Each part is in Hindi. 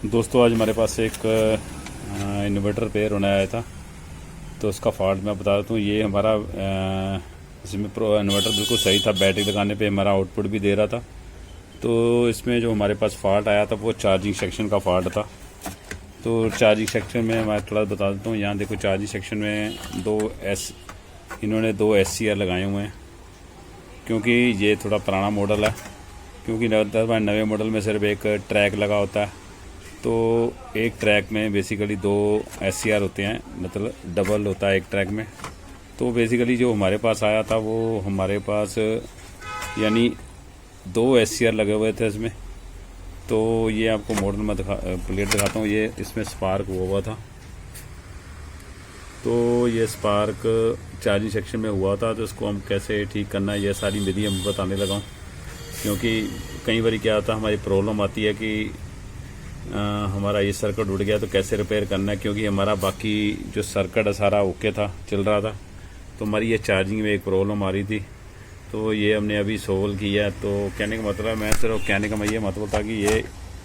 दोस्तों आज हमारे पास एक इन्वर्टर रिपेयर होने आया था, तो उसका फॉल्ट मैं बता देता हूँ। ये हमारा इसमें इन्वर्टर बिल्कुल सही था, बैटरी लगाने पे हमारा आउटपुट भी दे रहा था। तो इसमें जो हमारे पास फॉल्ट आया था वो चार्जिंग सेक्शन का फॉल्ट था। तो चार्जिंग सेक्शन में मैं थोड़ा बता देता हूँ। यहाँ देखो चार्जिंग सेक्शन में इन्होंने दो SCR लगाए हुए हैं, क्योंकि ये थोड़ा पुराना मॉडल है। क्योंकि नवे मॉडल में सिर्फ एक ट्रैक लगा होता है, तो एक ट्रैक में बेसिकली दो SCR होते हैं, मतलब डबल होता है एक ट्रैक में। तो बेसिकली जो हमारे पास आया था वो हमारे पास यानी दो SCR लगे हुए थे इसमें। तो ये आपको मॉडल में प्लेट दिखाता हूँ। ये इसमें स्पार्क हुआ था, तो ये स्पार्क चार्जिंग सेक्शन में हुआ था। तो इसको हम कैसे ठीक करना है ये सारी विधि हम बताने लगा हूँ। क्योंकि कई बार क्या होता है, हमारी प्रॉब्लम आती है कि हमारा ये सर्किट उड़ गया, तो कैसे रिपेयर करना है। क्योंकि हमारा बाकी जो सर्किट है सारा ओके था, चल रहा था। तो हमारी ये चार्जिंग में एक प्रॉब्लम आ रही थी, तो ये हमने अभी सोल्व किया है। तो कहने का मतलब मैं सिर्फ कहने का ये मतलब था कि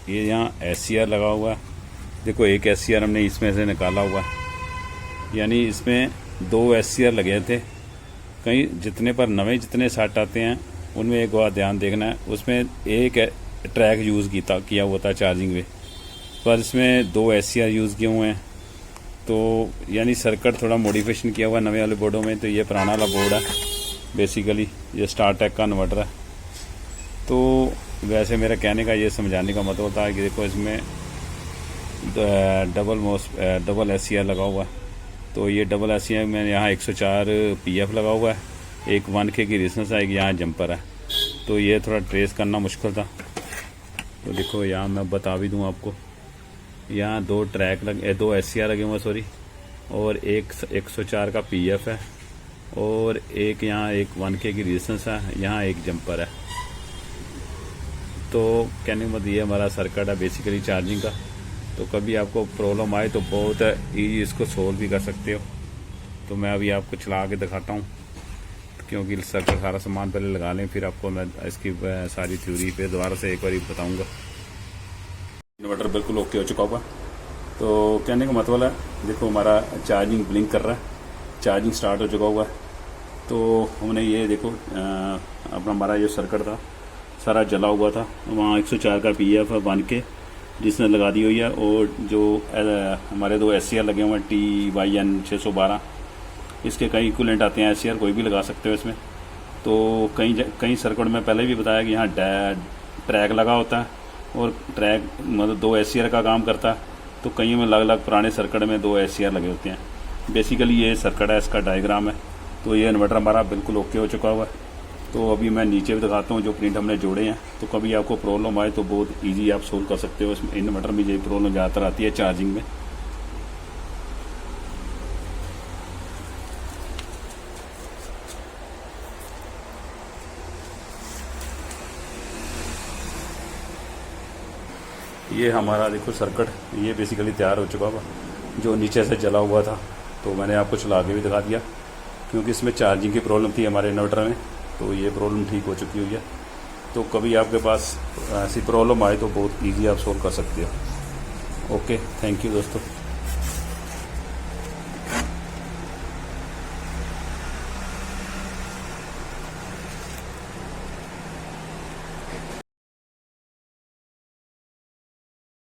ये यहाँ SCR लगा हुआ है। देखो एक SCR हमने इसमें से निकाला हुआ है, यानी इसमें दो SCR लगे थे। कहीं जितने पर नवे जितने सेट आते हैं उनमें एक बार ध्यान देखना है, उसमें एक ट्रैक यूज़ किया हुआ था चार्जिंग में, पर इसमें दो SCR यूज़ किए हुए हैं। तो यानी सर्किट थोड़ा मॉडिफिकेशन किया हुआ है नवे वाले बोर्डों में। तो ये पुराना वाला बोर्ड है, बेसिकली ये स्टारटेक का इन्वर्टर है। तो वैसे मेरा कहने का ये समझाने का मतलब होता है कि देखो इसमें डबल SCR लगा हुआ है। तो ये डबल SCR में यहाँ 104 PF लगा हुआ है, एक 1K की रेजिस्टेंस है, एक यहाँ जंपर है। तो ये थोड़ा ट्रेस करना मुश्किल था। तो देखो यहाँ मैं बता भी दूँ आपको, यहाँ दो SCR लगे हुए सॉरी, और एक 104 का PF है, और एक यहाँ एक 1K की रेजिस्टेंस है, यहाँ एक जंपर है। तो कहने का मतलब ये हमारा सर्किट है बेसिकली चार्जिंग का। तो कभी आपको प्रॉब्लम आए तो बहुत ईजी इसको सोल्व भी कर सकते हो। तो मैं अभी आपको चला के दिखाता हूँ, क्योंकि सर्किट सारा सामान पहले लगा लें, फिर आपको मैं इसकी सारी थ्योरी पे दोबारा से एक बार बताऊँगा। इन्वर्टर बिल्कुल ओके हो चुका होगा। तो कहने का मतलब है देखो हमारा चार्जिंग ब्लिंक कर रहा है, चार्जिंग स्टार्ट हो चुका हुआ है। तो हमने ये देखो अपना हमारा जो सर्किट था सारा जला हुआ था। वहाँ 104 का PF है 1K जिसने लगा दी हुई है, और जो हमारे दो SCR लगे हुए हैं TYN 612, इसके कई इक्विवेलेंट आते हैं SCR, कोई भी लगा सकते हो इसमें। तो कई सर्किट में पहले भी बताया कि यहाँ ट्रैक लगा होता है, और ट्रैक मतलब दो SCR का काम करता है। तो कई में अलग अलग पुराने सर्किट में दो SCR लगे होते हैं। बेसिकली ये सर्किट है, इसका डायग्राम है। तो ये इन्वर्टर हमारा बिल्कुल ओके हो चुका हुआ है। तो अभी मैं नीचे भी दिखाता हूँ जो प्रिंट हमने जोड़े हैं। तो कभी आपको प्रॉब्लम आए तो बहुत इजी आप सोल्व कर सकते हो। इसमें इन्वर्टर में यही प्रॉब्लम ज़्यादातर आती है चार्जिंग में। ये हमारा देखो सर्किट ये बेसिकली तैयार हो चुका हुआ, जो नीचे से जला हुआ था। तो मैंने आपको चला के भी दिखा दिया, क्योंकि इसमें चार्जिंग की प्रॉब्लम थी हमारे इन्वर्टर में। तो ये प्रॉब्लम ठीक हो चुकी हुई है। तो कभी आपके पास ऐसी प्रॉब्लम आए तो बहुत इजी आप सोल्व कर सकते हो। ओके, थैंक यू दोस्तों।